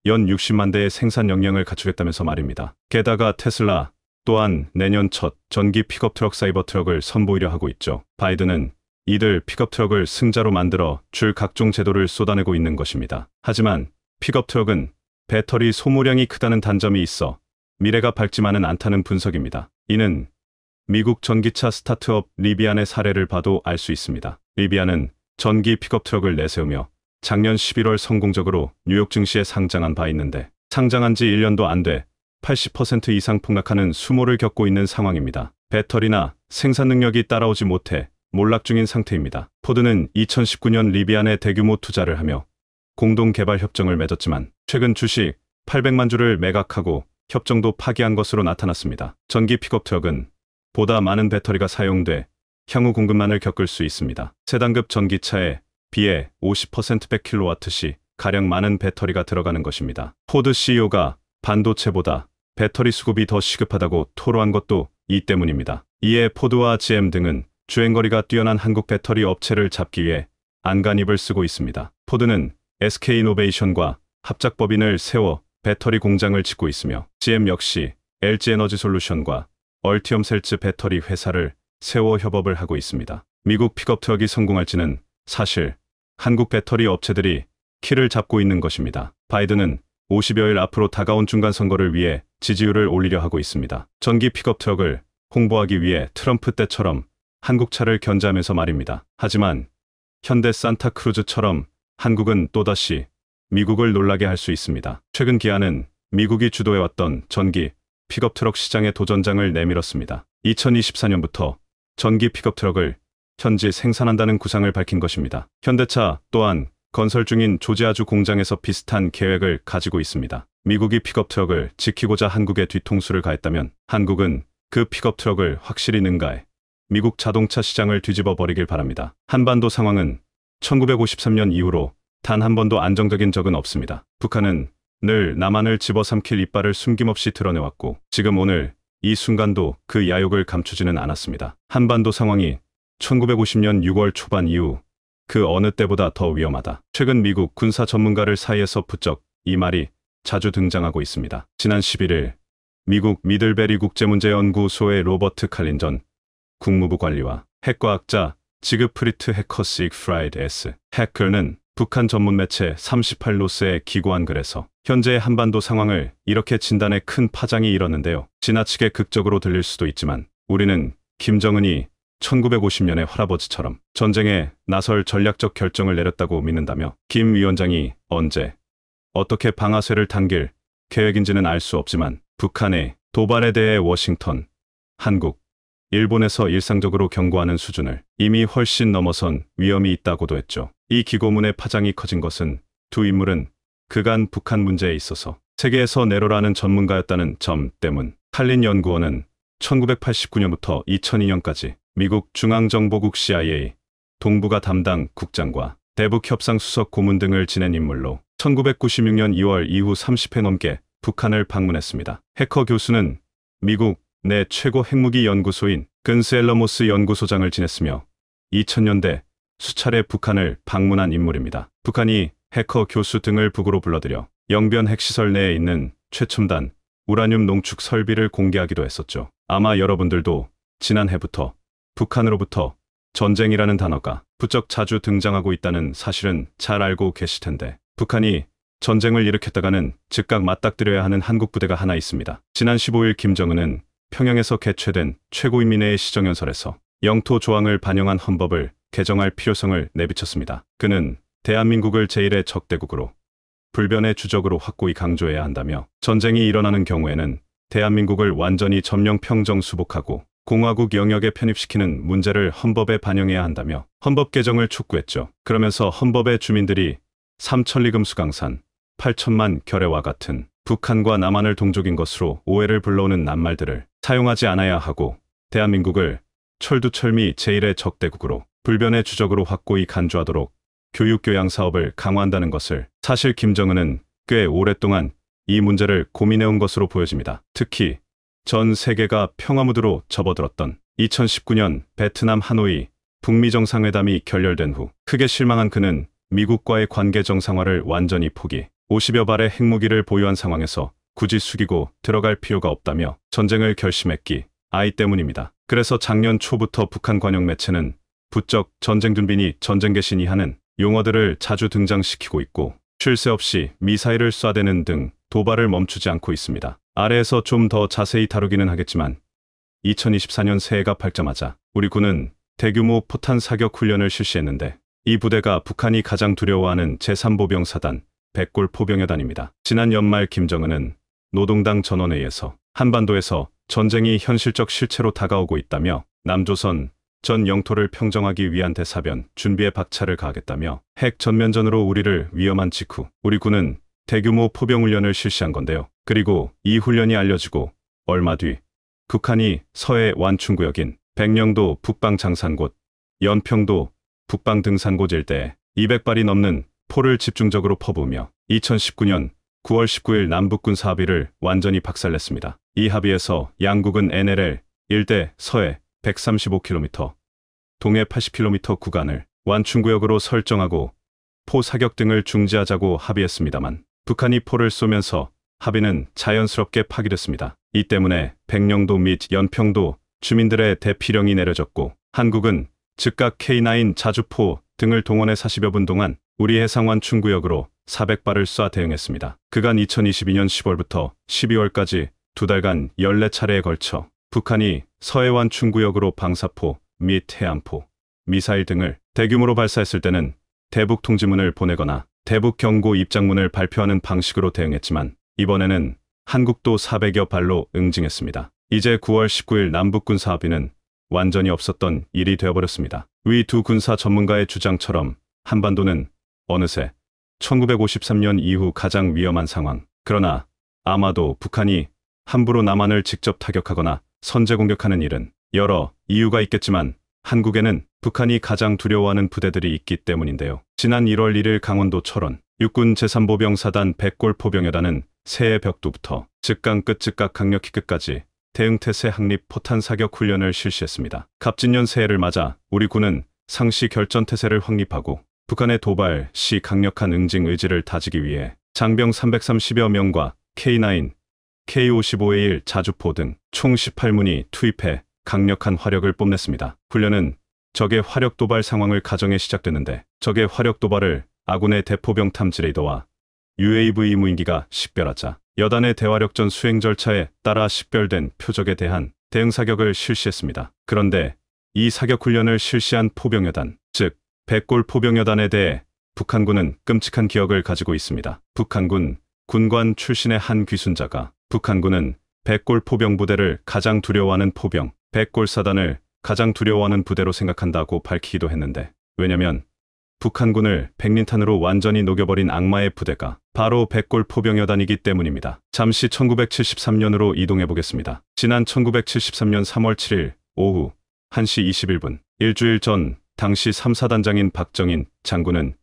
연 60만 대의 생산 역량을 갖추겠다면서 말입니다. 게다가 테슬라 또한 내년 첫 전기 픽업 트럭 사이버 트럭을 선보이려 하고 있죠. 바이든은 이들 픽업 트럭을 승자로 만들어 줄 각종 제도를 쏟아내고 있는 것입니다. 하지만 픽업 트럭은 배터리 소모량이 크다는 단점이 있어 미래가 밝지만은 않다는 분석입니다. 이는 미국 전기차 스타트업 리비안의 사례를 봐도 알 수 있습니다. 리비안은 전기 픽업 트럭을 내세우며 작년 11월 성공적으로 뉴욕 증시에 상장한 바 있는데 상장한 지 1년도 안 돼 80% 이상 폭락하는 수모를 겪고 있는 상황입니다. 배터리나 생산 능력이 따라오지 못해 몰락 중인 상태입니다. 포드는 2019년 리비안에 대규모 투자를 하며 공동 개발 협정을 맺었지만 최근 주식 800만 주를 매각하고 협정도 파기한 것으로 나타났습니다. 전기 픽업 트럭은 보다 많은 배터리가 사용돼 향후 공급난을 겪을 수 있습니다. 세단급 전기차에 비해 50% 100kW 가량 많은 배터리가 들어가는 것입니다. 포드 CEO가 반도체보다 배터리 수급이 더 시급하다고 토로한 것도 이 때문입니다. 이에 포드와 GM 등은 주행거리가 뛰어난 한국 배터리 업체를 잡기 위해 안간힘을 쓰고 있습니다. 포드는 SK이노베이션과 합작법인을 세워 배터리 공장을 짓고 있으며 GM 역시 LG에너지솔루션과 얼티엄 셀츠 배터리 회사를 세워 협업을 하고 있습니다. 미국 픽업 트럭이 성공할지는 사실 한국 배터리 업체들이 키를 잡고 있는 것입니다. 바이든은 50여일 앞으로 다가온 중간선거를 위해 지지율을 올리려 하고 있습니다. 전기 픽업 트럭을 홍보하기 위해 트럼프 때처럼 한국차를 견제하면서 말입니다. 하지만 현대 산타크루즈처럼 한국은 또다시 미국을 놀라게 할 수 있습니다. 최근 기아는 미국이 주도해왔던 전기 픽업 트럭 시장의 도전장을 내밀었습니다. 2024년부터 전기 픽업 트럭을 현지 생산한다는 구상을 밝힌 것입니다. 현대차 또한 건설 중인 조지아주 공장에서 비슷한 계획을 가지고 있습니다. 미국이 픽업 트럭을 지키고자 한국에 뒤통수를 가했다면 한국은 그 픽업 트럭을 확실히 능가해 미국 자동차 시장을 뒤집어 버리길 바랍니다. 한반도 상황은 1953년 이후로 단 한 번도 안정적인 적은 없습니다. 북한은 늘 남한을 집어삼킬 이빨을 숨김없이 드러내왔고 지금 오늘 이 순간도 그 야욕을 감추지는 않았습니다. 한반도 상황이 1950년 6월 초반 이후 그 어느 때보다 더 위험하다. 최근 미국 군사 전문가들 사이에서 부쩍 이 말이 자주 등장하고 있습니다. 지난 11일 미국 미들베리 국제문제연구소의 로버트 칼린 전 국무부 관리와 핵과학자 지그프리트 해커스 익프라이드 S. 해커는 북한 전문 매체 38노스에 기고한 글에서 현재의 한반도 상황을 이렇게 진단해 큰 파장이 일었는데요. 지나치게 극적으로 들릴 수도 있지만 우리는 김정은이 1950년의 할아버지처럼 전쟁에 나설 전략적 결정을 내렸다고 믿는다며 김 위원장이 언제 어떻게 방아쇠를 당길 계획인지는 알 수 없지만 북한의 도발에 대해 워싱턴, 한국, 일본에서 일상적으로 경고하는 수준을 이미 훨씬 넘어선 위험이 있다고도 했죠. 이 기고문의 파장이 커진 것은 두 인물은 그간 북한 문제에 있어서 세계에서 내로라는 전문가였다는 점 때문. 칼린 연구원은 1989년부터 2002년까지 미국 중앙정보국 CIA 동북아 담당 국장과 대북협상수석 고문 등을 지낸 인물로 1996년 2월 이후 30회 넘게 북한을 방문했습니다. 해커 교수는 미국 내 최고 핵무기 연구소인 근스엘러모스 연구소장을 지냈으며 2000년대 수차례 북한을 방문한 인물입니다. 북한이 해커 교수 등을 북으로 불러들여 영변 핵시설 내에 있는 최첨단 우라늄 농축 설비를 공개하기도 했었죠. 아마 여러분들도 지난해부터 북한으로부터 전쟁이라는 단어가 부쩍 자주 등장하고 있다는 사실은 잘 알고 계실 텐데 북한이 전쟁을 일으켰다가는 즉각 맞닥뜨려야 하는 한국 부대가 하나 있습니다. 지난 15일 김정은은 평양에서 개최된 최고인민회의 시정연설에서 영토 조항을 반영한 헌법을 개정할 필요성을 내비쳤습니다. 그는 대한민국을 제1의 적대국으로 불변의 주적으로 확고히 강조해야 한다며 전쟁이 일어나는 경우에는 대한민국을 완전히 점령 평정 수복하고 공화국 영역에 편입시키는 문제를 헌법에 반영해야 한다며 헌법 개정을 촉구했죠. 그러면서 헌법에 주민들이 삼천리금 수강산, 8천만 결의와 같은 북한과 남한을 동족인 것으로 오해를 불러오는 낱말들을 사용하지 않아야 하고 대한민국을 철두철미 제1의 적대국으로 불변의 주적으로 확고히 간주하도록 교육교양 사업을 강화한다는 것을 사실 김정은은 꽤 오랫동안 이 문제를 고민해온 것으로 보여집니다. 특히 전 세계가 평화무드로 접어들었던 2019년 베트남 하노이 북미 정상회담이 결렬된 후 크게 실망한 그는 미국과의 관계 정상화를 완전히 포기, 50여 발의 핵무기를 보유한 상황에서 굳이 숙이고 들어갈 필요가 없다며 전쟁을 결심했기 아이 때문입니다. 그래서 작년 초부터 북한 관영 매체는 부쩍 전쟁 준비니 전쟁 개시니 하는 용어들을 자주 등장시키고 있고 쉴 새 없이 미사일을 쏴대는 등 도발을 멈추지 않고 있습니다. 아래에서 좀 더 자세히 다루기는 하겠지만 2024년 새해가 밝자마자 우리 군은 대규모 포탄 사격 훈련을 실시했는데 이 부대가 북한이 가장 두려워하는 제3보병사단 백골 포병여단입니다. 지난 연말 김정은은 노동당 전원회의에서 한반도에서 전쟁이 현실적 실체로 다가오고 있다며 남조선 전 영토를 평정하기 위한 대사변 준비에 박차를 가하겠다며 핵 전면전으로 우리를 위험한 직후 우리 군은 대규모 포병훈련을 실시한 건데요. 그리고 이 훈련이 알려지고 얼마 뒤 북한이 서해 완충구역인 백령도 북방 장산곳, 연평도 북방 등산곳 일대에 200발이 넘는 포를 집중적으로 퍼부으며 2019년 9월 19일 남북군사 합의를 완전히 박살냈습니다. 이 합의에서 양국은 NLL 일대 서해 135km, 동해 80km 구간을 완충구역으로 설정하고 포 사격 등을 중지하자고 합의했습니다만 북한이 포를 쏘면서 합의는 자연스럽게 파기됐습니다. 이 때문에 백령도 및 연평도 주민들의 대피령이 내려졌고 한국은 즉각 K9 자주포 등을 동원해 40여 분 동안 우리 해상 완충구역으로 400발을 쏴 대응했습니다. 그간 2022년 10월부터 12월까지 2달간 14차례에 걸쳐 북한이 서해완 충구역으로 방사포 및 해안포, 미사일 등을 대규모로 발사했을 때는 대북 통지문을 보내거나 대북 경고 입장문을 발표하는 방식으로 대응했지만 이번에는 한국도 400여 발로 응징했습니다. 이제 9월 19일 남북 군사 합의는 완전히 없었던 일이 되어버렸습니다. 위 두 군사 전문가의 주장처럼 한반도는 어느새 1953년 이후 가장 위험한 상황. 그러나 아마도 북한이 함부로 남한을 직접 타격하거나 선제 공격하는 일은 여러 이유가 있겠지만 한국에는 북한이 가장 두려워하는 부대들이 있기 때문인데요. 지난 1월 1일 강원도 철원 육군 제3보병사단 백골포병여단은 새해 벽두부터 즉강 끝 즉각 강력히 끝까지 대응태세 확립 포탄 사격 훈련을 실시했습니다. 갑진년 새해를 맞아 우리 군은 상시 결전태세를 확립하고 북한의 도발 시 강력한 응징 의지를 다지기 위해 장병 330여 명과 K9, K55A1 자주포 등 총 18문이 투입해 강력한 화력을 뽐냈습니다. 훈련은 적의 화력 도발 상황을 가정해 시작됐는데 적의 화력 도발을 아군의 대포병 탐지 레이더와 UAV 무인기가 식별하자 여단의 대화력전 수행 절차에 따라 식별된 표적에 대한 대응 사격을 실시했습니다. 그런데 이 사격 훈련을 실시한 포병여단, 즉 백골 포병여단에 대해 북한군은 끔찍한 기억을 가지고 있습니다. 북한군 군관 출신의 한 귀순자가 북한군은 백골 포병부대를 가장 두려워하는 포병, 백골사단을 가장 두려워하는 부대로 생각한다고 밝히기도 했는데 왜냐면 북한군을 백린탄으로 완전히 녹여버린 악마의 부대가 바로 백골 포병여단이기 때문입니다. 잠시 1973년으로 이동해보겠습니다. 지난 1973년 3월 7일 오후 1시 21분 일주일 전 당시 3사단장인 박정인 장군은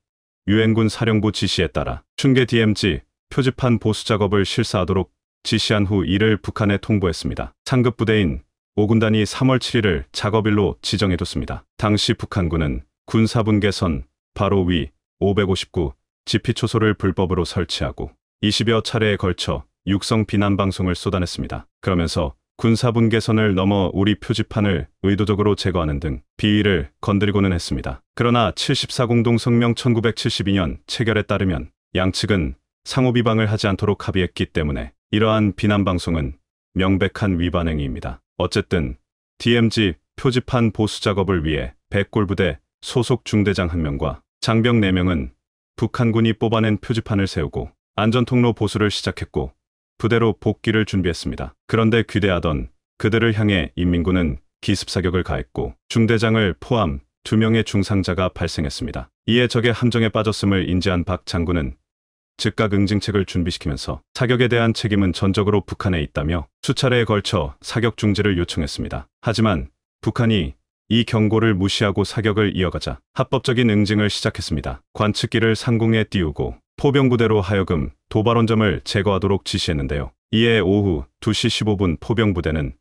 유엔군 사령부 지시에 따라 충계 DMZ 표지판 보수 작업을 실사하도록 지시한 후 이를 북한에 통보했습니다. 상급 부대인 5군단이 3월 7일을 작업일로 지정해뒀습니다. 당시 북한군은 군사분 개선 바로 위 559 지피초소를 불법으로 설치하고 20여 차례에 걸쳐 육성 비난 방송을 쏟아냈습니다. 그러면서 군사분 개선을 넘어 우리 표지판을 의도적으로 제거하는 등 비위를 건드리고는 했습니다. 그러나 74공동성명 1972년 체결에 따르면 양측은 상호 비방을 하지 않도록 합의했기 때문에 이러한 비난 방송은 명백한 위반 행위입니다. 어쨌든 DMZ 표지판 보수 작업을 위해 백골부대 소속 중대장 1명과 장병 4명은 북한군이 뽑아낸 표지판을 세우고 안전통로 보수를 시작했고 부대로 복귀를 준비했습니다. 그런데 귀대하던 그들을 향해 인민군은 기습사격을 가했고 중대장을 포함 2명의 중상자가 발생했습니다. 이에 적의 함정에 빠졌음을 인지한 박 장군은 즉각 응징책을 준비시키면서 사격에 대한 책임은 전적으로 북한에 있다며 수차례에 걸쳐 사격 중지를 요청했습니다. 하지만 북한이 이 경고를 무시하고 사격을 이어가자 합법적인 응징을 시작했습니다. 관측기를 상공에 띄우고 포병부대로 하여금 도발원점을 제거하도록 지시했는데요. 이에 오후 2시 15분 포병부대는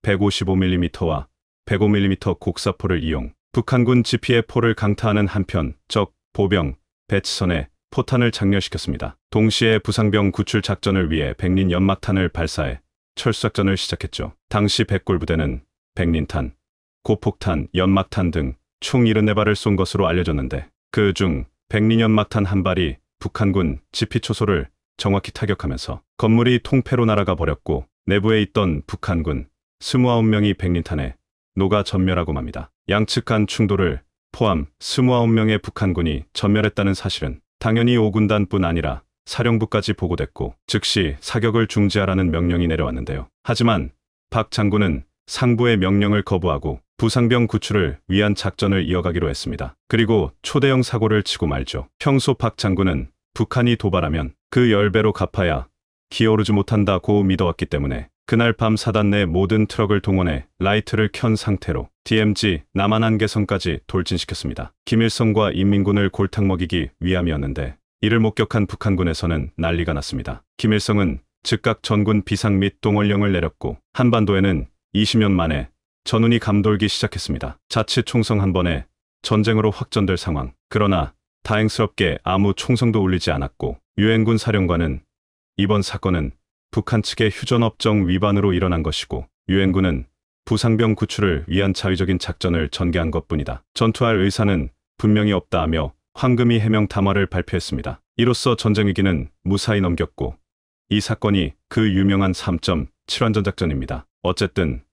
155mm와 105mm 곡사포를 이용 북한군 지피의 포를 강타하는 한편 적 보병 배치선에 포탄을 장렬시켰습니다. 동시에 부상병 구출 작전을 위해 백린 연막탄을 발사해 철수작전을 시작했죠. 당시 백골부대는 백린탄, 고폭탄, 연막탄 등 총 74발을 쏜 것으로 알려졌는데 그중 백린 연막탄 한 발이 북한군 지피초소를 정확히 타격하면서 건물이 통폐로 날아가 버렸고 내부에 있던 북한군 29명이 백린탄에 녹아 전멸하고 맙니다. 양측 간 충돌을 포함 29명의 북한군이 전멸했다는 사실은 당연히 5군단뿐 아니라 사령부까지 보고됐고 즉시 사격을 중지하라는 명령이 내려왔는데요. 하지만 박 장군은 상부의 명령을 거부하고 부상병 구출을 위한 작전을 이어가기로 했습니다. 그리고 초대형 사고를 치고 말죠. 평소 박 장군은 북한이 도발하면 그 10배로 갚아야 기어오르지 못한다고 믿어왔기 때문에 그날 밤 사단 내 모든 트럭을 동원해 라이트를 켠 상태로 DMZ 남한 한계선까지 돌진시켰습니다. 김일성과 인민군을 골탕 먹이기 위함이었는데 이를 목격한 북한군에서는 난리가 났습니다. 김일성은 즉각 전군 비상 및 동원령을 내렸고 한반도에는 20년 만에 전운이 감돌기 시작했습니다. 자칫 총성 한 번에 전쟁으로 확전될 상황. 그러나 다행스럽게 아무 총성도 울리지 않았고 유엔군 사령관은 이번 사건은 북한 측의 휴전협정 위반으로 일어난 것이고 유엔군은 부상병 구출을 위한 자위적인 작전을 전개한 것뿐이다. 전투할 의사는 분명히 없다하며 황금이 해명 담화를 발표했습니다. 이로써 전쟁 위기는 무사히 넘겼고 이 사건이 그 유명한 3.7완전 작전입니다. 어쨌든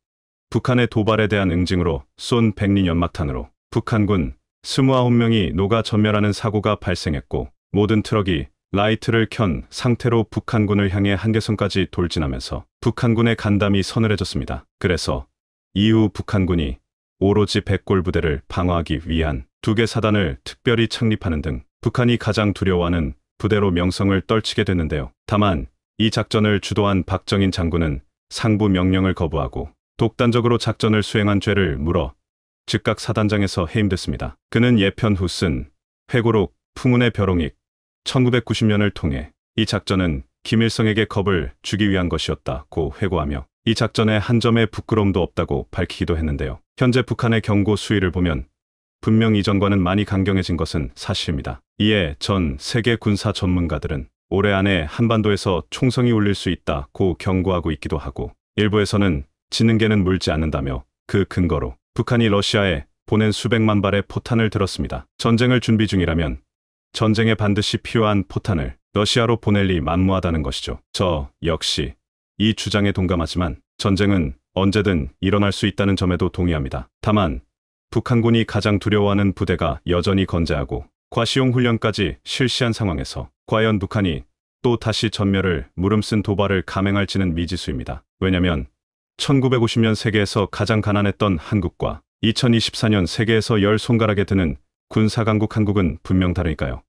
북한의 도발에 대한 응징으로 쏜 백리 연막탄으로 북한군 29명이 녹아 전멸하는 사고가 발생했고 모든 트럭이 라이트를 켠 상태로 북한군을 향해 한계선까지 돌진하면서 북한군의 간담이 서늘해졌습니다. 그래서 이후 북한군이 오로지 백골 부대를 방어하기 위한 2개 사단을 특별히 창립하는 등 북한이 가장 두려워하는 부대로 명성을 떨치게 됐는데요. 다만 이 작전을 주도한 박정인 장군은 상부 명령을 거부하고 독단적으로 작전을 수행한 죄를 물어 즉각 사단장에서 해임됐습니다. 그는 예편 후 쓴 회고록 풍운의 벼롱익 1990년을 통해 이 작전은 김일성에게 겁을 주기 위한 것이었다고 회고하며 이 작전에 한 점의 부끄러움도 없다고 밝히기도 했는데요. 현재 북한의 경고 수위를 보면 분명 이전과는 많이 강경해진 것은 사실입니다. 이에 전 세계 군사 전문가들은 올해 안에 한반도에서 총성이 울릴 수 있다고 경고하고 있기도 하고 일부에서는 지능계는 물지 않는다며 그 근거로 북한이 러시아에 보낸 수백만 발의 포탄을 들었습니다. 전쟁을 준비 중이라면 전쟁에 반드시 필요한 포탄을 러시아로 보낼 리 만무하다는 것이죠. 저 역시 이 주장에 동감하지만 전쟁은 언제든 일어날 수 있다는 점에도 동의합니다. 다만 북한군이 가장 두려워하는 부대가 여전히 건재하고 과시용 훈련까지 실시한 상황에서 과연 북한이 또 다시 전멸을 무름쓴 도발을 감행할지는 미지수입니다. 왜냐면 1950년 세계에서 가장 가난했던 한국과 2024년 세계에서 열 손가락에 드는 군사강국 한국은 분명 다르니까요.